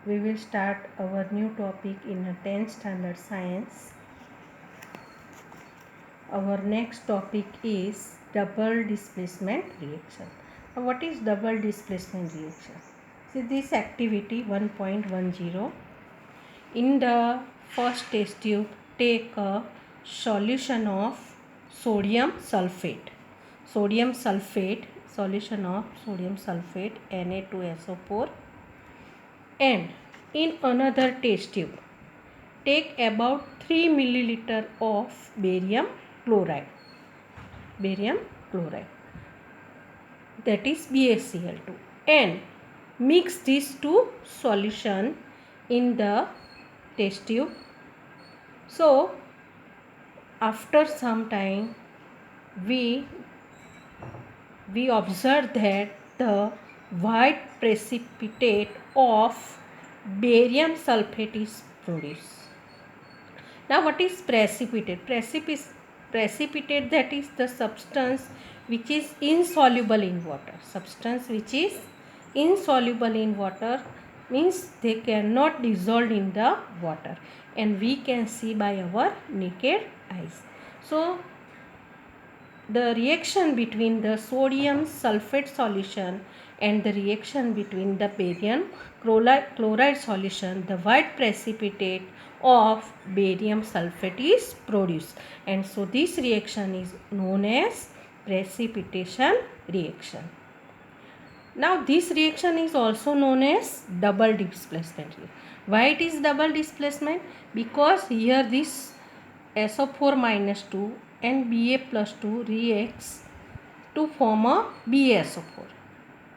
we will start our new topic in a 10th standard science. Our next topic is double displacement reaction. Now, what is double displacement reaction? See this activity 1.10. In the first test tube, take a solution of sodium sulfate. Sodium sulfate, solution of sodium sulfate Na2SO4, and in another test tube take about 3 milliliter of barium chloride, that is BaCl2, and mix these two solution in the test tube. So after some time we observe that the white precipitate of barium sulfate is produced. Now what is precipitate? Precipitate, that is the substance which is insoluble in water. Substance which is insoluble in water means they cannot dissolve in the water and we can see by our naked eyes. So the reaction between the sodium sulfate solution and the reaction between the barium chloride solution, the white precipitate of barium sulfate is produced, and so this reaction is known as precipitation reaction. Now this reaction is also known as double displacement. Why it is double displacement? Because here this SO4 minus 2 and Ba plus 2 reacts to form a BaSO4,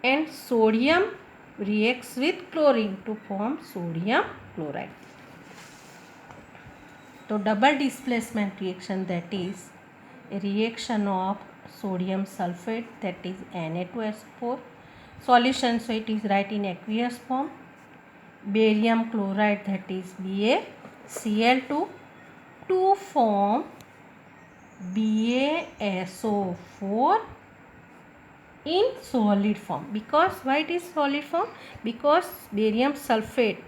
and sodium reacts with chlorine to form sodium chloride. So double displacement reaction, that is a reaction of sodium sulfate, that is Na2SO4 solution, so it is right in aqueous form, barium chloride, that is BaCl2, to form BaSO4 in solid form. Because why it is solid form? Because barium sulfate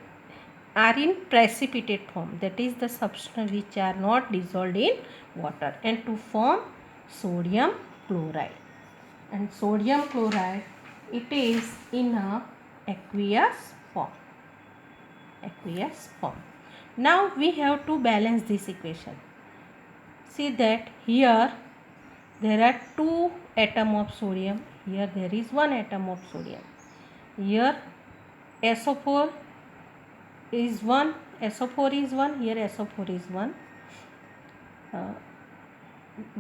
are in precipitate form, that is the substance which are not dissolved in water, and to form sodium chloride. And sodium chloride, it is in a aqueous form. Now we have to balance this equation. See that here there are 2 atoms of sodium, here there is 1 atom of sodium, here SO4 is 1, here SO4 is 1,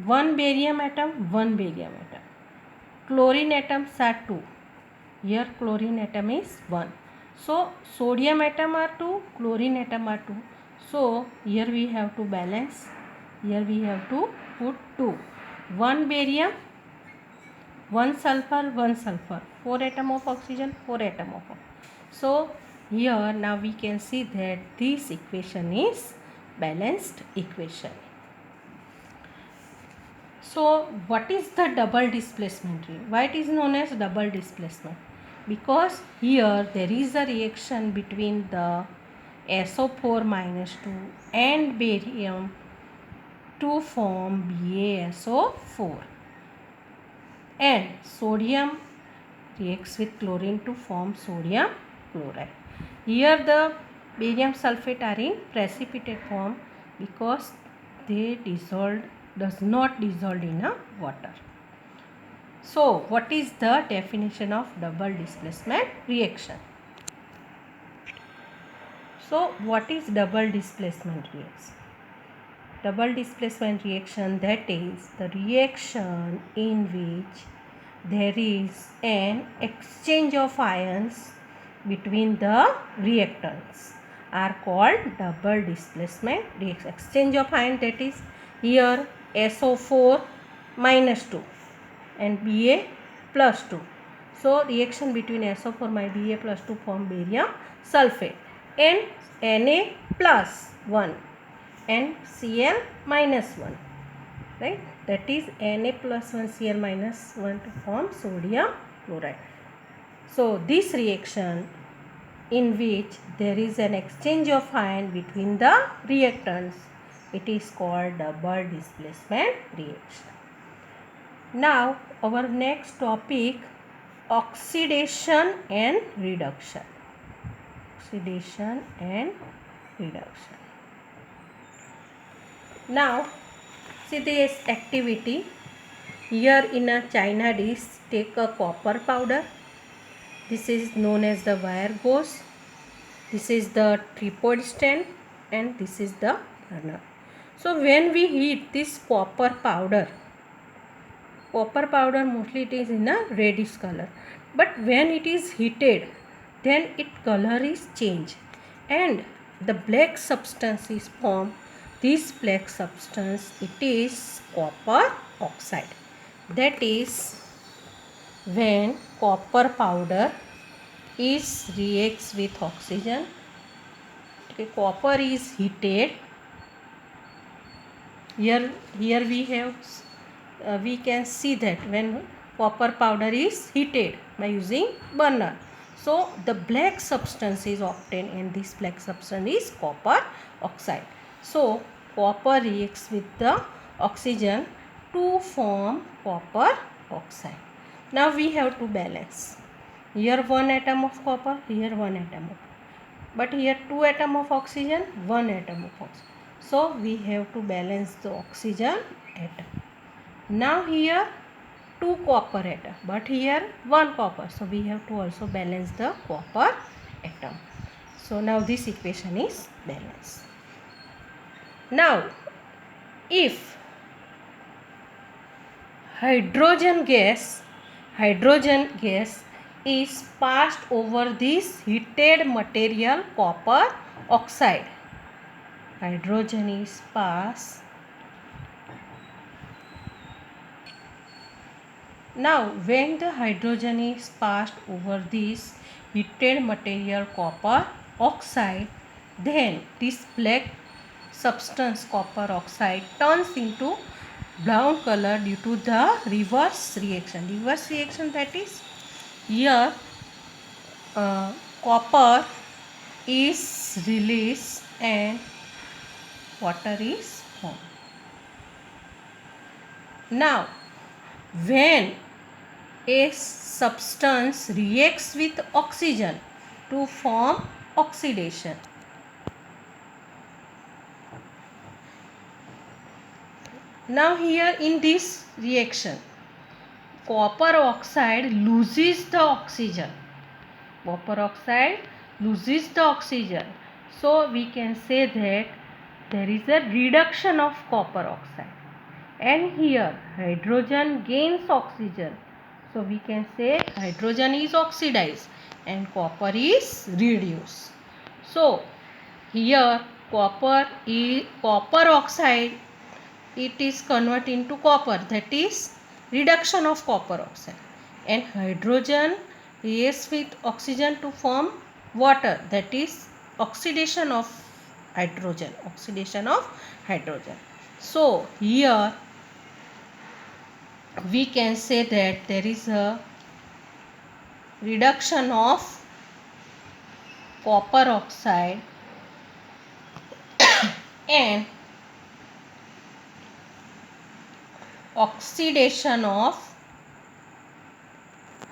1 barium atom, chlorine atoms are 2, here chlorine atom is 1, so sodium atom are 2, chlorine atom are 2, so here we have to balance, here we have to put 2, 1 barium, 1 sulfur, 4 atom of oxygen, 4 atom of oxygen. So here now we can see that this equation is balanced equation. So what is the double displacement? Why it is known as double displacement? Because here there is a reaction between the SO4 minus 2 and barium to form BaSO4, and sodium reacts with chlorine to form sodium chloride. Here the barium sulfate are in precipitate form because they does not dissolve in a water. So what is the definition of double displacement reaction? So what is double displacement reaction? Double displacement reaction, that is the reaction in which there is an exchange of ions between the reactants, are called double displacement reaction. Exchange of ion, that is here SO4 minus 2 and Ba plus 2. So reaction between SO4 minus Ba plus 2 form barium sulfate, and Na plus 1 and Cl minus 1, right, that is Na plus 1 Cl minus 1 to form sodium chloride. So this reaction in which there is an exchange of ion between the reactants. It is called double displacement reaction. Now our next topic, oxidation and reduction. Oxidation and reduction. Now see this activity. Here in a china dish, take a copper powder. This is known as the wire gauze. This is the tripod stand and this is the burner. So when we heat this copper powder mostly it is in a reddish color, but when it is heated then its color is changed and the black substance is formed. This black substance, it is copper oxide. That is when copper powder is reacts with oxygen. Okay, copper is heated. Here we have we can see that when copper powder is heated by using burner, so the black substance is obtained and this black substance is copper oxide. So copper reacts with the oxygen to form copper oxide. Now we have to balance. Here one atom of copper, here one atom of, but here two atom of oxygen, one atom of oxygen. So we have to balance the oxygen atom. Now here two copper atom, but here one copper. So we have to also balance the copper atom. So now this equation is balanced. Now if hydrogen gas is passed over this heated material copper oxide. Hydrogen is passed. Now when the hydrogen is passed over this heated material copper oxide, then this black substance copper oxide turns into brown color due to the reverse reaction. Reverse reaction, that is here copper is released and water is formed. Now when a substance reacts with oxygen to form oxidation, now here in this reaction copper oxide loses the oxygen. Copper oxide loses the oxygen. So we can say that there is a reduction of copper oxide. And here hydrogen gains oxygen. So we can say hydrogen is oxidized and copper is reduced. So here copper oxide, it is converted into copper, that is reduction of copper oxide, and hydrogen reacts with oxygen to form water, that is oxidation of hydrogen. So here we can say that there is a reduction of copper oxide and oxidation of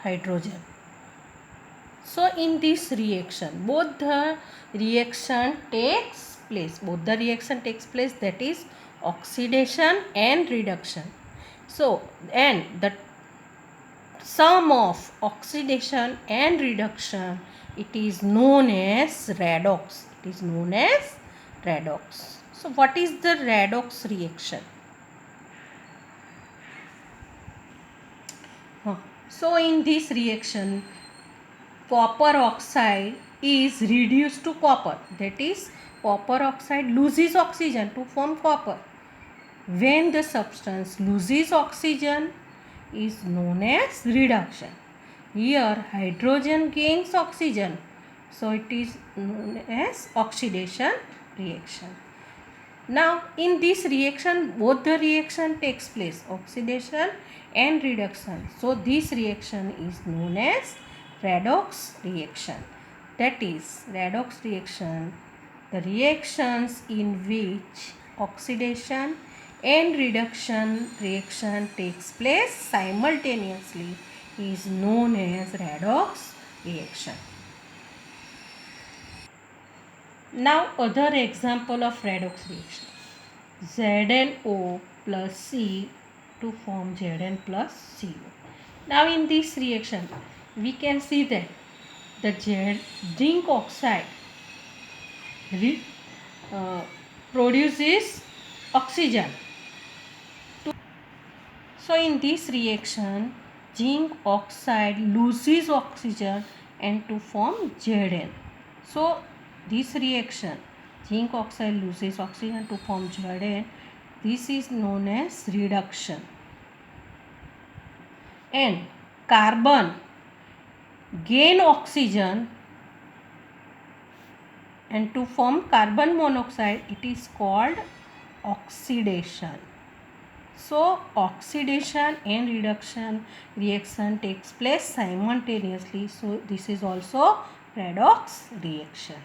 hydrogen. So in this reaction both the reaction takes place, that is oxidation and reduction. So and the sum of oxidation and reduction, it is known as redox. So what is the redox reaction? So in this reaction copper oxide is reduced to copper, that is copper oxide loses oxygen to form copper. When the substance loses oxygen is known as reduction. Here hydrogen gains oxygen, so it is known as oxidation reaction. Now in this reaction both the reaction takes place, oxidation and reduction. So this reaction is known as redox reaction. that is redox reaction, the reactions in which oxidation and reduction reaction takes place simultaneously is known as redox reaction. Now other example of redox reaction. ZnO plus C to form Zn plus Cu. Now in this reaction we can see that the zinc oxide uh, produces oxygen. So in this reaction zinc oxide loses oxygen and to form Zn. So this reaction zinc oxide loses oxygen to form Zn. This is known as reduction. And carbon gain oxygen and to form carbon monoxide, it is called oxidation. So oxidation and reduction reaction takes place simultaneously. So this is also redox reaction.